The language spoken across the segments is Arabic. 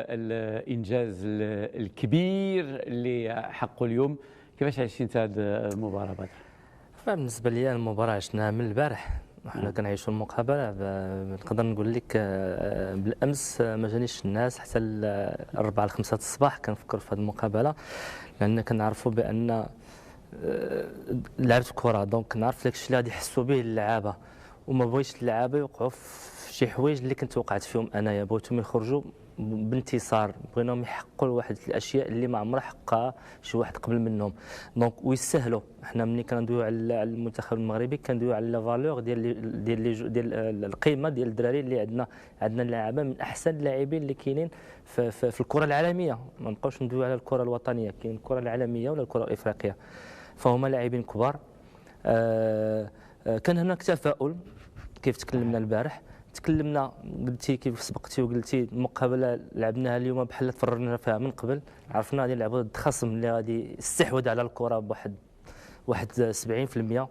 الانجاز الكبير اللي حقه اليوم. كيفاش عشتي انت هذه المباراه بدر؟ بالنسبه لي المباراه عشناها من البارح. حنا كنعيشوا المقابله. نقدر نقول لك بالامس ما جانيش الناس حتى 4 5 الصباح كنفكر في هذه المقابله، لان كنعرفوا بان لعبت كره، دونك كنعرف داكشي اللي غادي يحسوا به اللعابه، وما بغيتش اللعابه يوقعوا في شي حوايج اللي كنت وقعت فيهم انايا. بغيتهم يخرجوا بانتصار، بغيناهم يحققوا لواحد الاشياء اللي ما عمرها حققها شي واحد قبل منهم، دونك ويستاهلوا. حنا ملي كندويو على المنتخب المغربي كندويو على لا فالور ديال القيمه ديال الدراري اللي عندنا لاعبين من احسن اللاعبين اللي كاينين في الكره العالميه. ما نبقاوش ندويو على الكره الوطنيه، كاين الكره العالميه ولا الكره الافريقيه، فهما لاعبين كبار. كان هناك تفاؤل كيف تكلمنا البارح. تكلمنا قلتي كيف سبقتي وقلتي المقابله لعبناها اليوم بحال تفرجنا فيها من قبل، عرفنا غادي نلعبوا ضد خصم اللي غادي يستحوذ على الكره بواحد 70%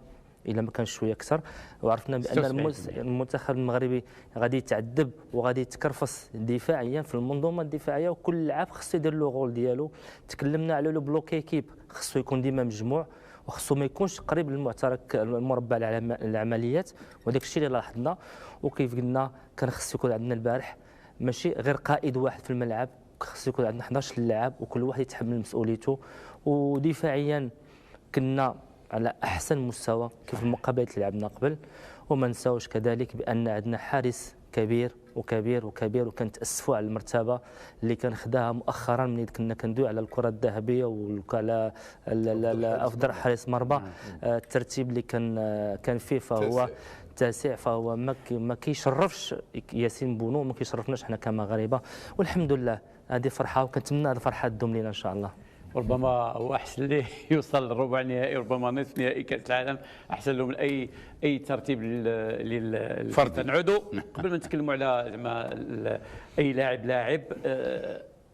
الا ما كانش شويه اكثر، وعرفنا بان المنتخب المغربي غادي يتعذب وغادي يتكرفص دفاعيا في المنظومه الدفاعيه، وكل لاعب خصو يدير له غول ديالو. تكلمنا على لو بلوكي كيب، خصو يكون ديما مجموع وخصو ما يكونش قريب للمعترك المربع العمليات، وداك الشيء اللي لاحظنا. وكيف قلنا كان خصو يكون عندنا البارح ماشي غير قائد واحد في الملعب، خصو يكون عندنا 11 لاعب وكل واحد يتحمل مسؤوليته. ودفاعيا كنا على احسن مستوى كيف المقابلات اللي لعبنا قبل. وما نساوش كذلك بان عندنا حارس كبير وكبير وكبير، وكنتاسفوا على المرتبه اللي كان خداها مؤخرا ملي كنا كندوي على الكره الذهبيه وعلى افضل حارس مرمى. الترتيب اللي كان فيه فهو التاسع، فهو ما كيشرفش ياسين بونو، ما كيشرفناش حنا كمغاربه. والحمد لله هذه فرحه، وكنتمنى هذه الفرحه تدوم لنا ان شاء الله. ربما هو احسن ليه يوصل للربع نهائي، ربما نصف نهائي كاس العالم احسن له من اي ترتيب للفرد. نعودوا قبل ما نتكلموا على زعما اي لاعب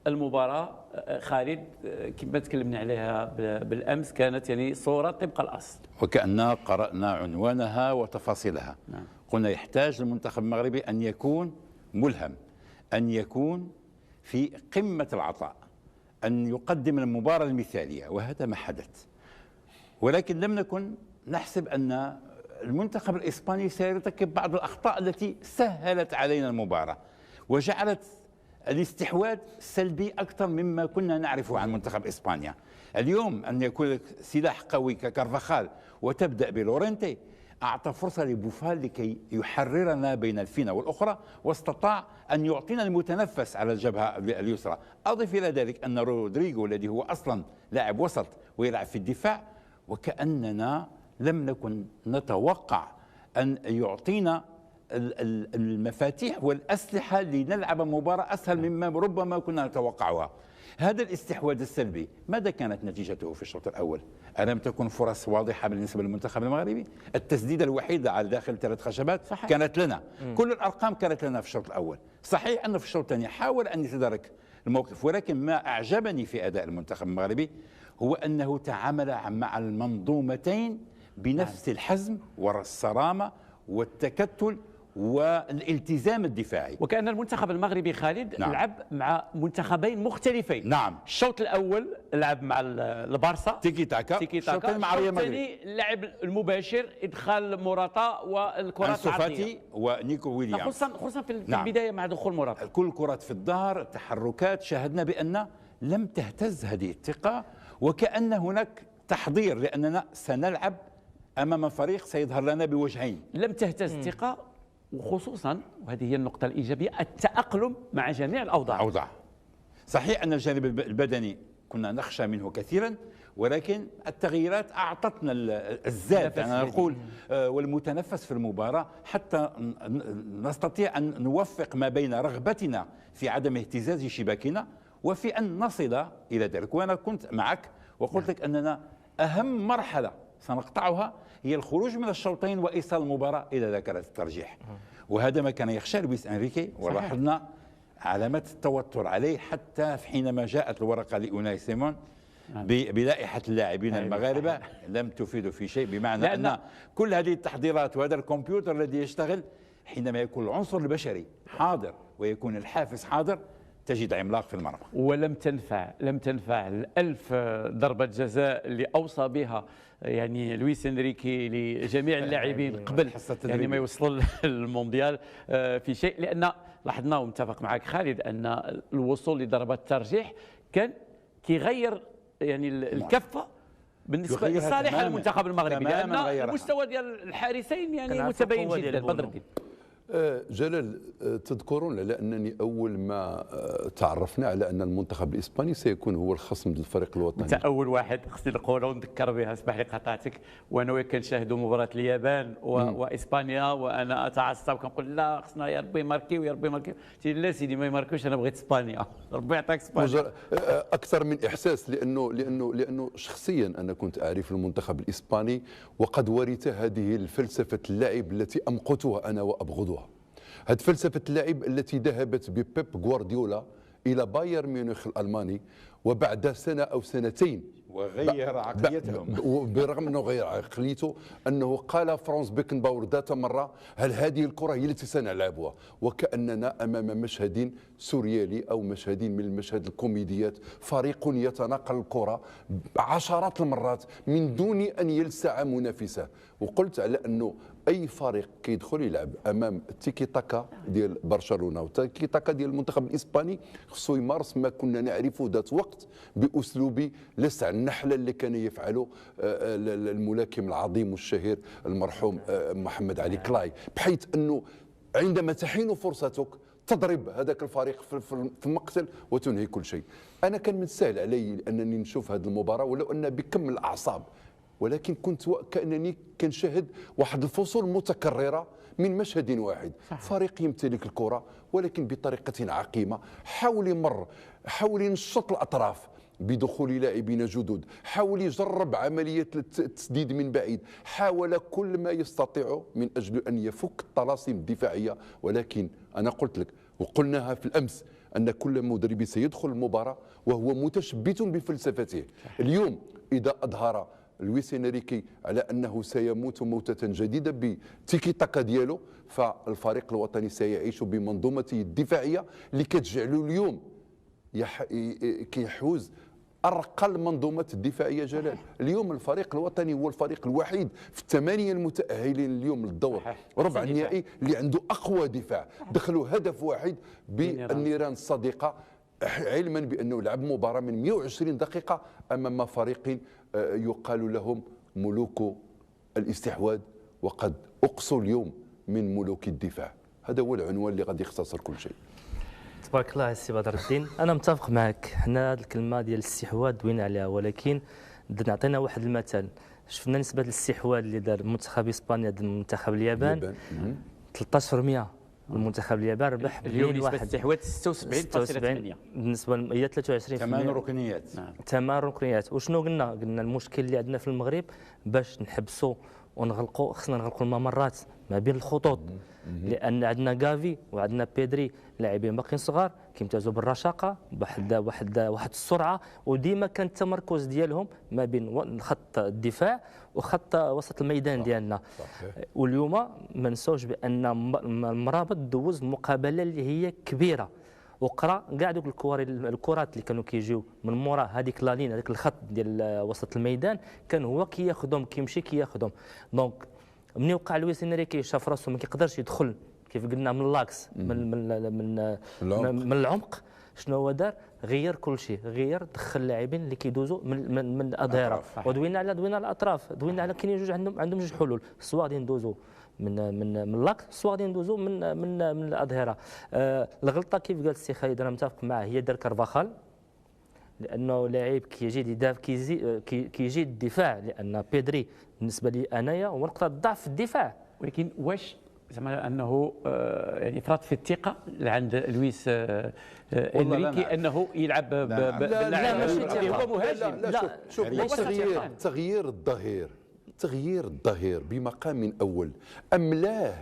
المباراه. خالد، كما تكلمنا عليها بالامس كانت يعني صوره طبق الاصل، وكأننا قرأنا عنوانها وتفاصيلها. قلنا يحتاج المنتخب المغربي ان يكون ملهم، ان يكون في قمه العطاء، أن يقدم المباراة المثالية، وهذا ما حدث. ولكن لم نكن نحسب أن المنتخب الإسباني سيرتكب بعض الأخطاء التي سهلت علينا المباراة وجعلت الاستحواذ سلبي أكثر مما كنا نعرفه عن منتخب إسبانيا. اليوم أن يكون لك سلاح قوي ككارفاخال وتبدأ بلورينتي أعطى فرصة لبوفال لكي يحررنا بين الفينة والأخرى، واستطاع أن يعطينا المتنفس على الجبهة اليسرى. أضف إلى ذلك أن رودريغو الذي هو أصلا لاعب وسط ويلعب في الدفاع، وكأننا لم نكن نتوقع أن يعطينا المفاتيح والأسلحة لنلعب مباراة أسهل مما ربما كنا نتوقعها. هذا الاستحواذ السلبي ماذا كانت نتيجته في الشوط الأول؟ ألم تكن فرص واضحة بالنسبة للمنتخب المغربي؟ التسديدة الوحيدة على داخل 3 خشبات صحيح. كانت لنا كل الأرقام كانت لنا في الشوط الأول. صحيح أنه في الشوط الثاني حاول أن يتدارك الموقف، ولكن ما أعجبني في أداء المنتخب المغربي هو أنه تعامل مع المنظومتين بنفس الحزم والصرامة والتكتل والالتزام الدفاعي. وكأن المنتخب المغربي خالد لعب مع منتخبين مختلفين. نعم. الشوط الأول لعب مع البارسا تيكي تاكا، الشوط الثاني لعب المباشر إدخال موراتا والكرات العرضية ونيكو ويليامز، خصوصا في البداية مع دخول موراتا. كل كرات في الظهر، تحركات. شاهدنا بأن لم تهتز هذه الثقة، وكأن هناك تحضير لأننا سنلعب أمام فريق سيظهر لنا بوجهين. لم تهتز الثقة، وخصوصا وهذه هي النقطة الإيجابية التأقلم مع جميع الأوضاع. صحيح أن الجانب البدني كنا نخشى منه كثيرا، ولكن التغييرات أعطتنا الزاد أنا نقول والمتنفس في المباراة، حتى نستطيع أن نوفق ما بين رغبتنا في عدم اهتزاز شباكنا وفي أن نصل إلى ذلك. وأنا كنت معك وقلت لك أننا أهم مرحلة سنقطعها هي الخروج من الشوطين وإيصال المباراة إلى ذاكرة الترجيح، وهذا ما كان يخشى لويس أنريكي. ولاحظنا علامات التوتر عليه حتى حينما جاءت الورقة لأوناي سيمون بلائحة اللاعبين المغاربة لم تفيد في شيء، بمعنى أن كل هذه التحضيرات وهذا الكمبيوتر الذي يشتغل حينما يكون العنصر البشري حاضر ويكون الحافز حاضر تجد عملاق في المرمى. ولم تنفع ال1000 ضربة جزاء اللي أوصى بها يعني لويس انريكي لجميع اللاعبين قبل يعني ما يوصل المونديال في شيء، لأن لاحظنا ومتفق معك خالد أن الوصول لضربة الترجيح كان كيغير يعني الكفة بالنسبة لصالح المنتخب المغربي، لأن المستوى ديال الحارسين يعني متباين جدا. بدر الدين جلال، تذكرون لأنني أول ما تعرفنا على أن المنتخب الإسباني سيكون هو الخصم للفريق الوطني، أنت أول واحد خصني نقولها ونذكر بها، اسمح لي قطعتك، وأنا وياك كنشاهدوا مباراة اليابان وإسبانيا، وأنا أتعصب كنقول لا خصنا يا ربي يماركيو يا ربي يماركيو، لا سيدي ما يماركوش، أنا بغيت إسبانيا، ربي يعطيك إسبانيا. أكثر من إحساس، لأنه شخصيا أنا كنت أعرف المنتخب الإسباني وقد ورث هذه الفلسفة اللعب التي أمقتها أنا وأبغضها. هذه فلسفة اللعب التي ذهبت ببيب غوارديولا إلى بايرن ميونخ الألماني، وبعد سنة أو سنتين وغير عقليتهم. برغم أنه غير عقليته، أنه قال فرانس بيكنباور ذات مرة: هل هذه الكرة هي التي سنلعبها؟ وكأننا أمام مشهد سوريالي أو مشهد من المشاهد الكوميديات، فريق يتناقل الكرة عشرات المرات من دون أن يلسع منافسه. وقلت على أنه أي فريق كيدخل يلعب أمام التيكي تاكا ديال برشلونة والتيكي تاكا ديال المنتخب الإسباني خصو يمارس ما كنا نعرفه ذات وقت بأسلوب لسع النحلة اللي كان يفعله الملاكم العظيم والشهير المرحوم محمد علي كلاي، بحيث أنه عندما تحين فرصتك تضرب هذاك الفريق في المقتل وتنهي كل شيء. أنا كان من السهل علي أنني نشوف هذه المباراة ولو أنها بكم الأعصاب، ولكن كنت كأنني كنشاهد واحد الفصول متكررة من مشهد واحد. فريق يمتلك الكرة ولكن بطريقة عقيمة، حاول ينشط الأطراف بدخول لاعبين جدد، حاول يجرب عملية التسديد من بعيد، حاول كل ما يستطيع من أجل أن يفك الطلاسم الدفاعية. ولكن أنا قلت لك وقلناها في الأمس أن كل مدرب سيدخل المباراة وهو متشبث بفلسفته. اليوم إذا أظهر لويس انريكي على انه سيموت موتة جديدة بتيكي تاكا ديالو، فالفريق الوطني سيعيش بمنظومته الدفاعية اللي كتجعله اليوم كيحوز ارقى المنظومات الدفاعيه. جلال، اليوم الفريق الوطني هو الفريق الوحيد في الثمانيه المتاهلين اليوم للدور ربع النهائي اللي عنده اقوى دفاع، دخلوا هدف واحد بالنيران الصديقه، علما بانه لعب مباراه من 120 دقيقه امام فريق يقال لهم ملوك الاستحواذ، وقد اقصوا اليوم من ملوك الدفاع. هذا هو العنوان اللي غادي يختصر كل شيء. تبارك الله السي بدر الدين، انا متفق معك. حنا هذه الكلمه ديال الاستحواذ دوينا عليها، ولكن نعطينا واحد المثال. شفنا نسبه الاستحواذ اللي دار منتخب اسبانيا ضد منتخب اليابان 13%. المنتخب اليابان ربح اليوم نسبه الاستحواذ 76.8 بالنسبه هي 23%. 8 ركنيات. 8 ركنيات. وشنو قلنا المشكل اللي عندنا في المغرب باش نحبسوا ونغلقوا، خصنا نغلقوا الممرات ما بين الخطوط، لان عندنا غافي وعندنا بيدري لاعبين باقيين صغار كيمتازوا بالرشاقه واحد السرعه، وديما كان التمركز ديالهم ما بين خط الدفاع وخط وسط الميدان ديالنا. واليوم ما نساوش بان المرابط دوز مقابله اللي هي كبيره، وقرا كاع دوك الكرات اللي كانوا كيجيو من مورا هذيك لالين، هذاك الخط ديال وسط الميدان، كان هو كياخذهم كيمشي كياخذهم. دونك ملي وقع لويس انريكي شاف راسو ما كيقدرش يدخل كيف قلنا من اللاكس من العمق، شنو هو دار؟ غير كل شيء، دخل لاعبين اللي كيدوزوا من الاظهره، ودوينا على الاطراف، دوينا على كاينين جوج عندهم جوج حلول، سواء غادي ندوزوا من اللاكس، سواء غادي ندوزوا من الاظهره. الغلطه كيف قال السي خالد انا متفق معه، هي دار كارفاخال، لانه لاعب كيجي الدفاع، لان بيدري بالنسبه لي انايا هو نقطه ضعف في الدفاع. ولكن واش زعما انه يعني افراط في الثقه عند لويس انريكي انه يلعب لا ماشي هو مهاجم؟ لا شوف، تغيير الظهير بمقام اول املاه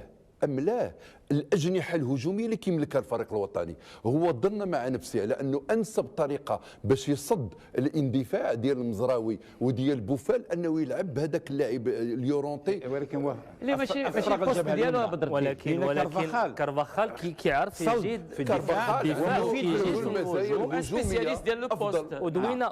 ام لا؟ الاجنحه الهجوميه اللي كيملكها الفريق الوطني، هو ظن مع نفسه على انه انسب طريقه باش يصد الاندفاع ديال المزراوي وديال بوفال انه يلعب بهذاك اللاعب اليورونتي، ولكن هو اللي ماشي البوست ديالو بدر. ولكن كارفاخال كيعرف يجيد في الدفاع ومفيد في المزايا سبيسياليست ديال البوست.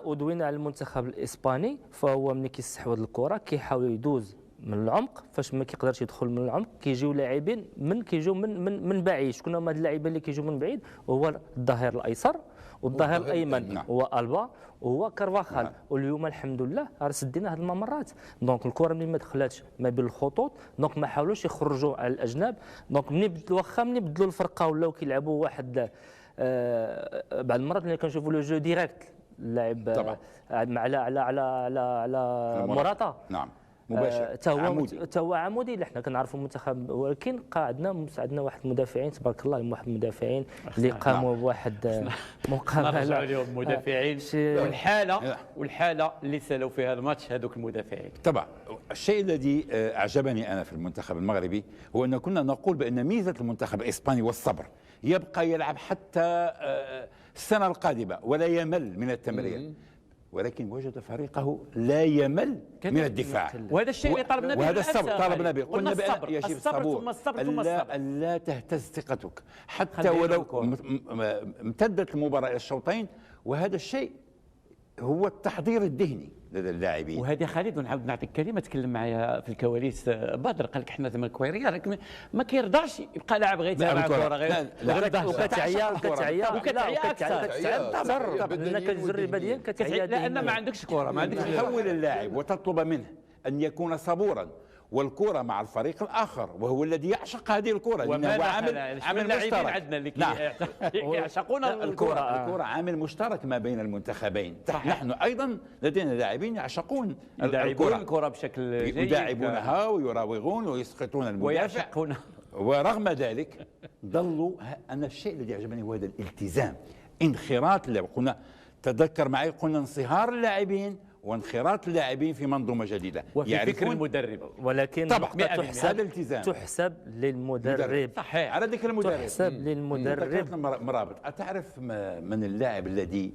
ودوينا على المنتخب الاسباني، فهو ملي كيستحوذ الكره كيحاول يدوز من العمق، فاش ما كيقدرش يدخل من العمق كيجيو لاعبين كيجيو من بعيد. شكون هما هاد اللاعبين اللي كيجيو من بعيد؟ هو الظهير الايسر والظهير الايمن، هو البا وهو كارفاخال. واليوم الحمد لله راه سدينا هاد الممرات. دونك الكره ملي ما دخلاتش ما بين الخطوط، دونك ما حاولوش يخرجوا على الاجناب. دونك ملي بدلوا واخا ملي بدلوا الفرقه ولاو كيلعبوا واحد بعض المرات ملي كنشوفوا لو جو ديريكت اللاعب على موراتا. نعم مباشر هو عمودي اللي حنا كنعرفوا المنتخب، ولكن عندنا واحد المدافعين تبارك الله، واحد المدافعين اللي قاموا بواحد مقابله اليوم مدافعين والحاله اللي سالوا فيها الماتش هذوك المدافعين. طبعا الشيء الذي اعجبني انا في المنتخب المغربي هو ان كنا نقول بان ميزه المنتخب الاسباني والصبر، يبقى يلعب حتى السنه القادمه ولا يمل من التمرير، ولكن وجد فريقه لا يمل من الدفاع، وهذا الشيء اللي طلبنا به. وهذا الصبر طلبنا به. قلنا بأن يجب الصبر ثم الصبر. لا تهتز ثقتك حتى ولو امتدت المباراة إلى الشوطين، وهذا الشيء هو التحضير الذهني لدى اللاعبين. وهذه خالد، ونعاود نعطيك كلمه تكلم معايا في الكواليس بدر، قال لك حنا زعما الكويريه لكن ما كيرضاش يبقى لاعب غير يتابع الكره غير وكتعيا اكثر لانك التجربه ديالك كتعيا لان ما عندكش كره، ما عندكش تحول اللاعب وتطلب منه ان يكون صبورا والكرة مع الفريق الآخر، وهو الذي يعشق هذه الكرة، لأنه هو عامل مشترك. عندنا اللي يعشقون الكرة عامل مشترك ما بين المنتخبين. نحن أيضا لدينا لاعبين يعشقون الكرة بشكل جيد، يداعبونها ويراوغون ويسقطون المدافع ورغم ذلك ظلوا. أنا الشيء الذي أعجبني هو هذا الالتزام، انخراط اللعب. قلنا تذكر معي، قلنا انصهار اللاعبين وانخراط اللاعبين في منظومه جديده وفي فكر المدرب، ولكن طبعا تحسب للمدرب. صحيح، على ذكر المدرب تحسب للمدرب. مرابط، أتعرف من اللاعب الذي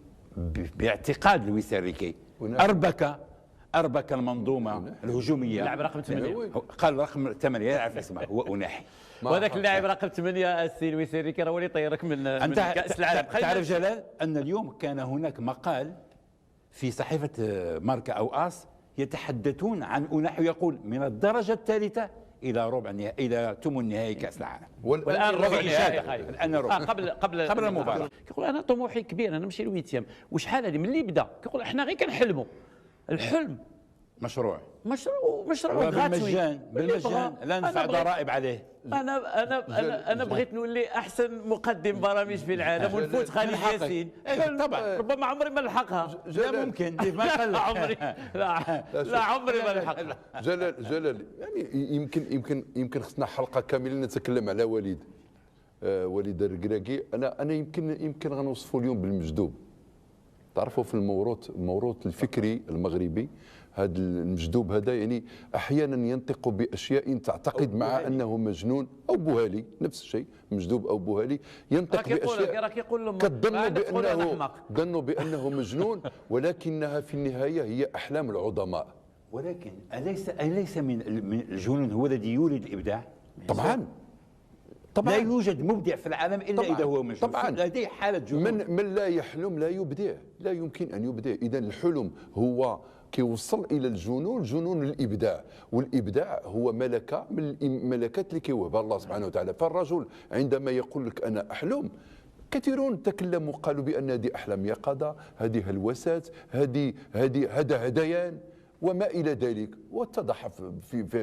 باعتقاد لويس انريكي أربك المنظومة الهجومية؟ اللاعب رقم 8 قال رقم 8 يعرف اسمه، هو أناحي. وهذاك اللاعب رقم 8 السي لويس انريكي راه هو اللي طيرك من كأس العالم. تعرف جلال أن اليوم كان هناك مقال في صحيفة ماركا أو آس يتحدثون عن أناحي، يقول من الدرجة الثالثة إلى ربع النهائي، إلى ثمن نهائي كأس العالم، والآن ربع النهائي. الآن ربع قبل المباراة. يقول أنا طموحي كبير، أنا نمشي لويتيام. وشحال هذه من اللي بدا كيقول احنا غير كنحلموا. الحلم مشروع بالمجان لا ندفع ضرائب عليه. انا بغيت نولي احسن مقدم برامج في العالم ونفوت خالد ياسين. طبعا ربما عمري ما نلحقها. لا ممكن. لا عمري ما نلحقها. جلال يعني يمكن خصنا حلقه كامله نتكلم على وليد الركراكي. انا يمكن غنوصفه اليوم بالمجذوب. تعرفوا في الموروث الفكري المغربي، هذا المجذوب هذا يعني احيانا ينطق باشياء تعتقد مع انه مجنون او بوهالي، نفس الشيء مجذوب او بوهالي، ينطق باشياء كتظنوا بانه مجنون، ولكنها في النهايه هي احلام العظماء. ولكن اليس من الجنون هو الذي يولد الابداع؟ طبعا لا يوجد مبدع في العالم الا اذا هو مجنون. طبعا لديه حاله جنون. من لا يحلم لا يبدع، لا يمكن ان يبدع. اذا الحلم هو كيوصل الى جنون الابداع، والابداع هو ملكه من الملكات اللي كيوهبها الله سبحانه وتعالى. فالرجل عندما يقول لك انا احلم، كثيرون تكلموا قالوا بان هذه احلام يقظه، هذه هلوسات، هذا هذيان وما الى ذلك. واتضح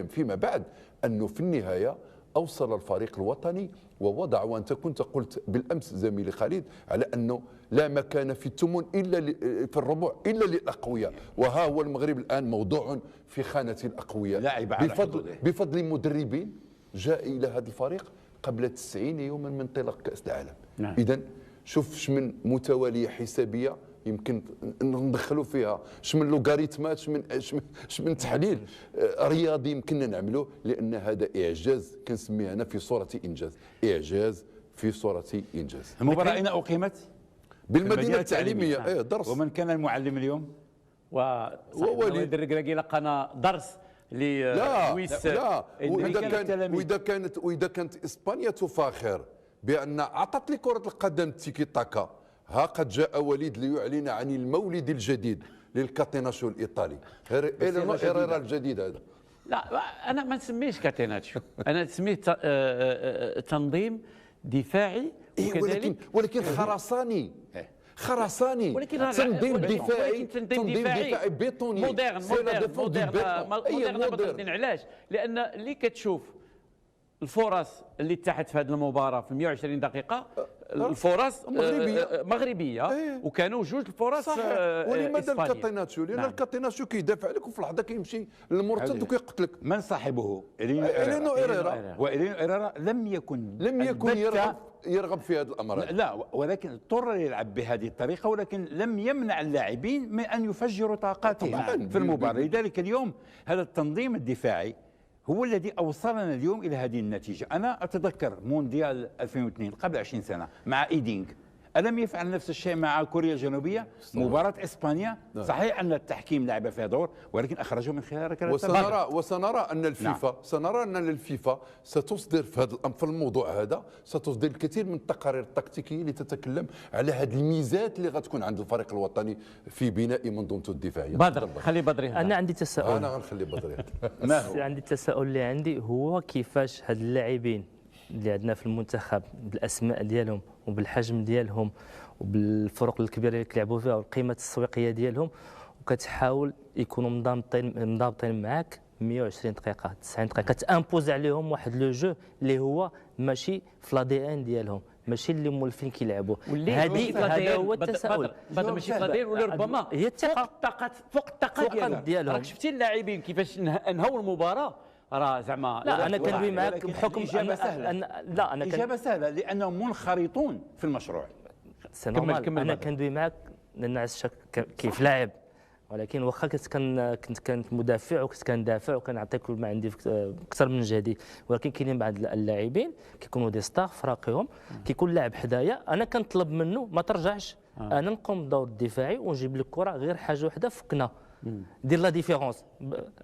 فيما بعد انه في النهايه اوصل الفريق الوطني ووضع، وانت كنت قلت بالامس زميلي خالد على انه لا مكان في الثمن الا في الربع الا للاقوياء، وها هو المغرب الان موضوع في خانه الاقوياء بفضل مدربين جاء الى هذا الفريق قبل 90 يوما من انطلاق كاس العالم. نعم. اذا شوف من متواليه حسابيه يمكن ندخلوا فيها من لوغاريتمات من تحليل رياضي يمكننا نعملوه، لان هذا اعجاز كنسميه انا في صوره انجاز، اعجاز في صوره انجاز. المباراه اين اقيمت؟ بالمدينه التعليميه. درس. ومن كان المعلم اليوم؟ وليد الركراكي لقانا درس لويس. لا واذا كانت اسبانيا تفاخر بان اعطت لكره القدم التيكي تاكا، ها قد جاء وليد ليعلن عن المولد الجديد للكاتيناشو الايطالي، ايريرا الجديد هذا. لا انا ما نسميش كاتيناتشو، انا نسميه تنظيم دفاعي، ولكن خرساني ولكن تنظيم دفاعي بيطوني مودرن. علاش؟ لان اللي كتشوف الفرص اللي تحت في هذه المباراه في 120 دقيقه الفرص مغربيه وكانوا جوج الفرص ولماذا الكاتيناتشو؟ لان الكاتيناتشو كيدافع لك وفي اللحظه كيمشي للمرتد وكيقتلك. من صاحبه؟ إلينو إيريرا. وإلينو إيريرا لم يكن يرغب في هذا الامر. لا، ولكن اضطر يلعب بهذه الطريقه، ولكن لم يمنع اللاعبين من ان يفجروا طاقاتهم في المباراه. لذلك اليوم هذا التنظيم الدفاعي هو الذي اوصلنا اليوم الى هذه النتيجه. انا اتذكر مونديال 2002 قبل 20 سنه مع ايدينغ، ألم يفعل نفس الشيء مع كوريا الجنوبية؟ مباراة إسبانيا صحيح أن التحكيم لعب فيها دور، ولكن أخرجه من خلال ركلة التماس. وسنرى أن الفيفا سنرى أن الفيفا ستصدر في الموضوع هذا، ستصدر الكثير من التقارير التكتيكية اللي تتكلم على هذه الميزات اللي غتكون عند الفريق الوطني في بناء منظومته الدفاعية. بدر، خلي بدري. أنا عندي تساؤل. أنا غنخلي بدري. ما هو؟ عندي التساؤل اللي عندي هو كيفاش هاد اللاعبين اللي عندنا في المنتخب بالاسماء ديالهم وبالحجم ديالهم وبالفرق الكبيره اللي كيلعبوا فيها والقيمه التسويقيه ديالهم، وكتحاول يكونوا منضبطين معاك 120 دقيقه 90 دقيقه، تامبوز عليهم واحد لو جو اللي هو ماشي في لا دي ان ديالهم، ماشي اللي مولفين كيلعبوا. هذا هو التساؤل. بدر ماشي في لا دي ان، ولا ربما هي الثقه فوق الطاقه ديالهم. راك شفتي اللاعبين كيفاش نهوا المباراه؟ راه زعما لا انا كندوي معاك بحكم إجابة سهلة. لا انا إجابة سهلة لأنهم منخرطون في المشروع. كمل انا كندوي معاك لان عشت كيف لاعب، ولكن واخا كنت مدافع وكنت كندافع وكنعطي كل ما عندي اكثر من جهدي، ولكن كاينين بعض اللاعبين كيكونوا دي ستار في فريقهم، كيكون لاعب حدايا انا كنطلب منه ما ترجعش، انا نقوم بالدور الدفاعي ونجيب لك الكره غير حاجه وحده فكنا دير لا ديفيرونس.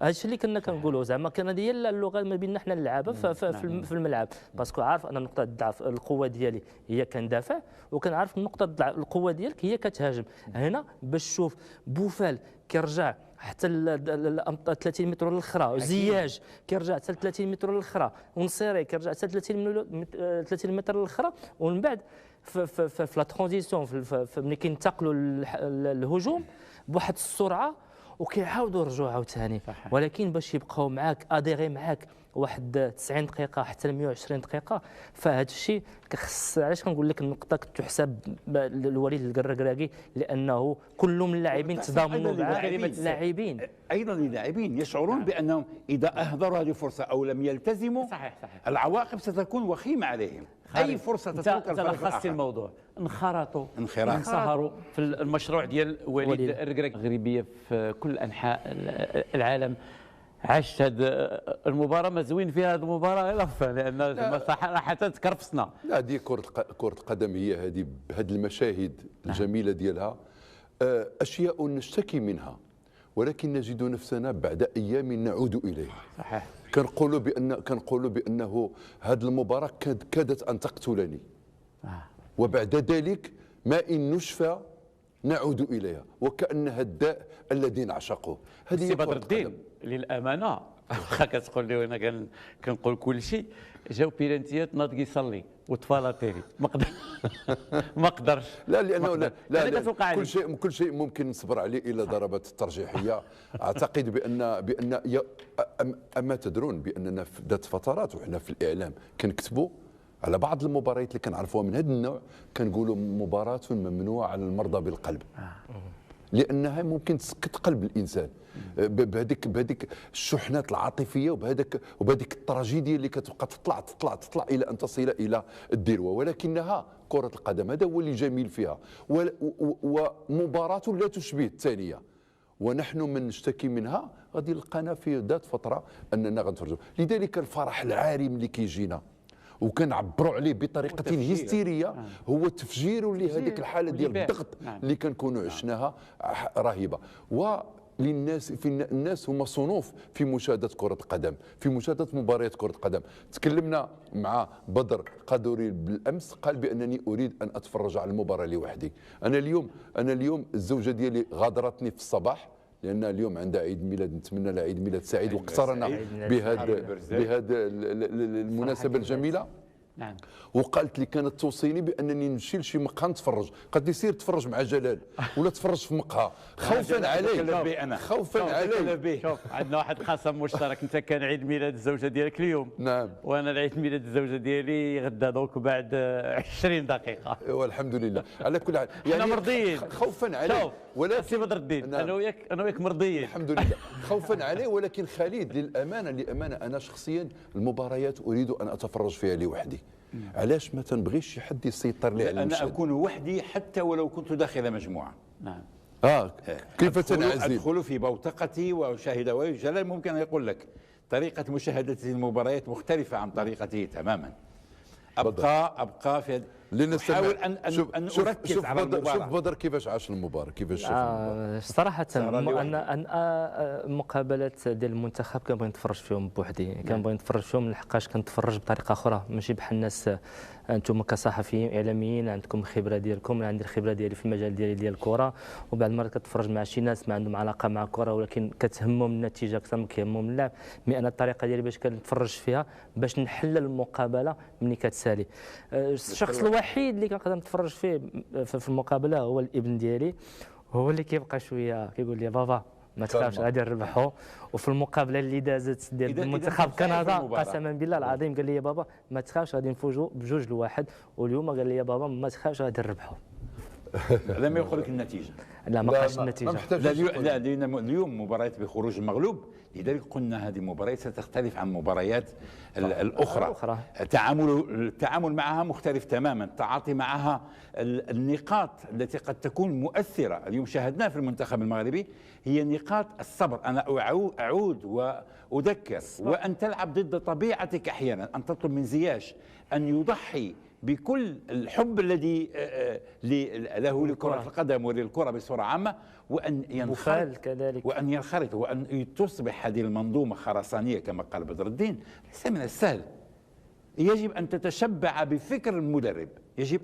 هذا الشيء اللي كنا كنقولوا زعما كان هي اللغه ما بيننا حنا اللعابه في الملعب، باسكو عارف ان نقطه الضعف القوه ديالي هي كندافع، وكنعرف نقطه القوه ديالك هي كتهاجم. هنا باش تشوف بوفال كيرجع حتى 30 متر للاخرى، زياج كيرجع حتى 30 متر للاخرى، ونصيري كيرجع حتى 30 متر للاخرى، ومن بعد في لا ترانزيسيون ملي كينتقلوا الهجوم بواحد السرعه وكيعاودوا يرجعوا عاوتاني. ولكن باش يبقاو معاك اديري معاك واحد 90 دقيقه حتى 120 دقيقه، فهذا الشيء كخص. علاش كنقول لك النقطه تحسب لوليد الكراكي؟ لانه كل من اللاعبين تضامنوا مع اللاعبين، ايضا اللاعبين يشعرون بانهم اذا اهدروا هذه الفرصه او لم يلتزموا صحيح العواقب ستكون وخيمه عليهم. اي فرصه تترك الفريق لخصت الموضوع، انخرطوا في المشروع ديال وليد الكراكي. المغربيه في كل انحاء العالم عشت هذه المباراه، ما زوين فيها هذه المباراه غير لان صراحه تكرفسنا. لا دي كره القدم هي هذه بهذه المشاهد الجميله ديالها اشياء نشتكي منها، ولكن نجد نفسنا بعد ايام نعود اليها. صحيح. كنقولوا بانه هذه المباراه كادت ان تقتلني، وبعد ذلك ما ان نشفى نعود اليها وكانها الداء الذي نعشقه. هذه بدر الدين للامانه واخا كتقول لي وانا كنقول كل شيء، جاو بيرانتيات ناض كيصلي وطفالاتيري ما قدرش. لا لانه لا كل شيء ممكن نصبر عليه الى ضربات الترجيحيه. اعتقد بان اما تدرون باننا في ذات فترات وحنا في الاعلام كنكتبوا على بعض المباريات اللي كنعرفوها من هذا النوع، كنقولوا مباراه ممنوعه على المرضى بالقلب. لانها ممكن تسكت قلب الانسان بهذيك الشحنات العاطفيه وبهذيك التراجيديا اللي كتبقى تطلع الى ان تصل الى الذروه. ولكنها كره القدم هذا هو اللي جميل فيها، ومباراه لا تشبه الثانيه، ونحن من نشتكي منها غادي نلقانا في ذات فتره اننا غنتفرجوا. لذلك الفرح العارم اللي كيجينا وكنعبروا عليه بطريقه هستيريه هو تفجير لهذيك الحاله ديال الضغط اللي كنكونوا عشناها رهيبه. وللناس الناس هما صنوف في مشاهده كره القدم، في مشاهده مباريات كره القدم. تكلمنا مع بدر قادوري بالامس قال بانني اريد ان اتفرج على المباراه لوحدي. انا اليوم الزوجه ديالي غادرتني في الصباح لان اليوم عندها عيد ميلاد، نتمنى لها عيد ميلاد سعيد واقترنا بهذا المناسبه الجميله. نعم. وقالت لي كانت توصيني بانني نمشي لشي مقهى نتفرج، قالت لي سير تفرج مع جلال ولا تفرج في مقهى خوفا عليك خوفا عليك. شوف عندنا واحد قسم مشترك، انت كان عيد ميلاد الزوجه ديالك اليوم. نعم. وانا العيد ميلاد الزوجه ديالي غدا دوك بعد 20 دقيقه. والحمد لله على كل حال يعني مرضيين خوفا عليه. ولكن سي بدر الدين انا وياك مرضيين الحمد لله خوفا عليه. ولكن خالد للامانه انا شخصيا المباريات اريد ان اتفرج فيها لوحدي. علاش ما تنبغيش شي حد يسيطر لي على المشهد؟ انا اكون وحدي حتى ولو كنت داخل مجموعه. نعم. كيف تنعزل؟ ادخل في بوتقتي واشاهد. وجلال ممكن ان يقول لك طريقه مشاهده المباريات مختلفه عن طريقته تماما. ابقى في احاول ان اركز على المباراه. شوف بدر كيفاش عاش المباراه، كيفاش شاف المباراه. صراحه انا مقابلات ديال المنتخب كنبغي نتفرج فيهم بوحدي، كنبغي نتفرج فيهم لحقاش كنتفرج بطريقه اخرى ماشي بحال الناس. انتم كصحفيين اعلاميين عندكم الخبره ديالكم، انا عندي الخبره ديالي في المجال ديالي ديال الكره، وبعض المرات كتفرج مع شي ناس ما عندهم علاقه مع الكره ولكن كتهمهم النتيجه اكثر من كيهمهم اللعب. مي انا الطريقه ديالي باش كنتفرج فيها باش نحلل المقابله ملي كتسالي. الشخص الوحيد اللي كنقدر نتفرج فيه في المقابله هو الابن ديالي، هو اللي كيبقى شويه كيقول لي بابا ما تخافش غادي نربحوا. وفي المقابله اللي دازت ديال المنتخب كندا قسما بالله العظيم قال لي يا بابا ما تخافش غادي نفوزوا ب2-1، واليوم قال لي يا بابا ما تخافش غادي نربحوا. لم يقول لك النتيجه. لا ما قالش النتيجه. لا لان اليوم مباريات بخروج المغلوب، لذلك قلنا هذه المباريات ستختلف عن المباريات الاخرى. التعامل معها مختلف تماما، التعاطي معها، النقاط التي قد تكون مؤثره اليوم شاهدناها في المنتخب المغربي هي نقاط الصبر. انا اعود واذكر وان تلعب ضد طبيعتك احيانا، ان تطلب من زياش ان يضحي بكل الحب الذي له لكرة القدم وللكرة بصورة عامة، وأن ينخرط وأن تصبح هذه المنظومة خرسانية كما قال بدر الدين. ليس من السهل. يجب أن تتشبع بفكر المدرب، يجب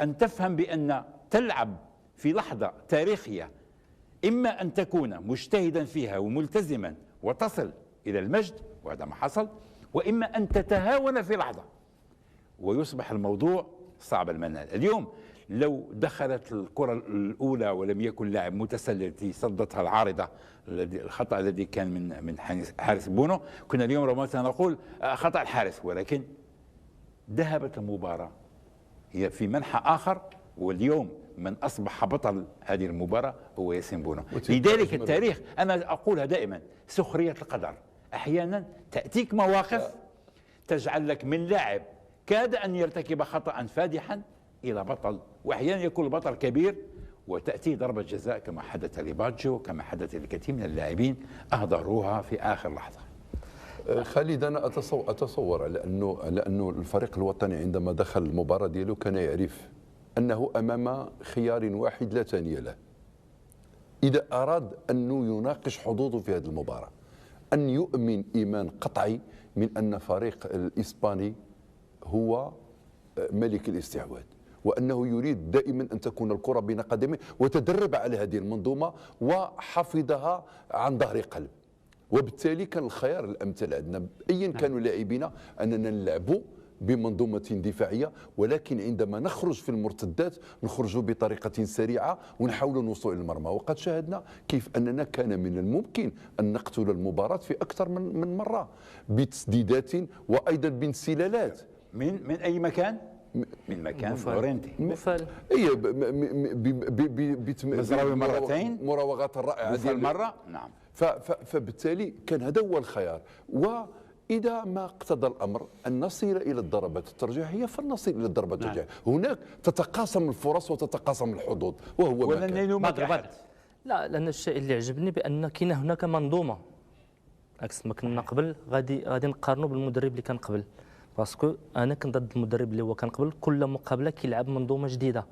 أن تفهم بأن تلعب في لحظة تاريخية، إما أن تكون مجتهدا فيها وملتزما وتصل إلى المجد وهذا ما حصل، وإما أن تتهاون في لحظة ويصبح الموضوع صعب المنال. اليوم لو دخلت الكرة الأولى ولم يكن لاعب متسلل صدتها العارضة، الخطأ الذي كان من حارس بونو، كنا اليوم ربما سنقول خطأ الحارس، ولكن ذهبت المباراة هي في منحى آخر، واليوم من أصبح بطل هذه المباراة هو ياسين بونو. لذلك التاريخ أنا أقولها دائما سخرية القدر. أحيانا تأتيك مواقف تجعل لك من لاعب كاد أن يرتكب خطأ فادحا إلى بطل، وأحيانا يكون البطل كبير وتأتي ضربة جزاء كما حدث لباتجو، كما حدث لكثير من اللاعبين أهدروها في آخر لحظة. خالد أنا أتصور على أنه الفريق الوطني عندما دخل المباراة ديالو كان يعرف أنه أمام خيار واحد لا ثاني له إذا أراد أنه يناقش حظوظه في هذه المباراة، أن يؤمن إيمان قطعي من أن فريق الإسباني هو ملك الاستحواذ، وأنه يريد دائما أن تكون الكرة بين قدميه، وتدرب على هذه المنظومة وحفظها عن ظهر قلب. وبالتالي كان الخيار الأمثل عندنا أيا كانوا لاعبين أننا نلعبوا بمنظومة دفاعية، ولكن عندما نخرج في المرتدات نخرج بطريقة سريعة ونحاول الوصول إلى المرمى. وقد شاهدنا كيف أننا كان من الممكن أن نقتل المباراة في أكثر من مرة بتسديدات وأيضا بانسلالات من أي مكان؟ من مكان لورينتي مفال هي مزراوي مرتين مراوغات الرائعه ديال مرة. نعم. فبالتالي كان هذا هو الخيار. وإذا ما اقتضى الأمر أن نصل إلى الضربات الترجيحية فلنصل إلى الضربات الترجيحية. هناك تتقاسم الفرص وتتقاسم الحظوظ وهو ولا نيلو ما أحد. لا، لأن الشيء اللي عجبني بأن كاين هناك منظومة عكس ما كنا قبل. غادي نقارنوا بالمدرب اللي كان قبل، باسكو انا كنت ضد المدرب اللي هو كان قبل. كل مقابله كيلعب منظومه جديده.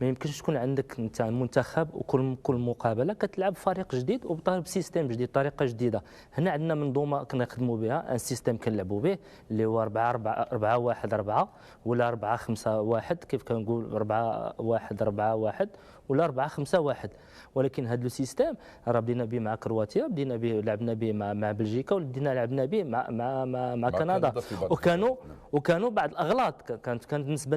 ما يمكنش تكون عندك انت منتخب وكل مقابله كتلعب فريق جديد وبسيستم جديد، طريقه جديده. هنا عندنا منظومه كنخدموا بها، ان سيستم كنلعبوا به اللي هو 4-1-4 ولا 4-5-1 كيف كنقول 4-1-4-1 ولا 4-5-1. ولكن هذا لو سيستيم راه بدينا به مع كرواتيا، بدينا به لعبنا به مع بلجيكا، وبدينا لعبنا به مع كندا. وكانوا بعض الاغلاط كانت بالنسبه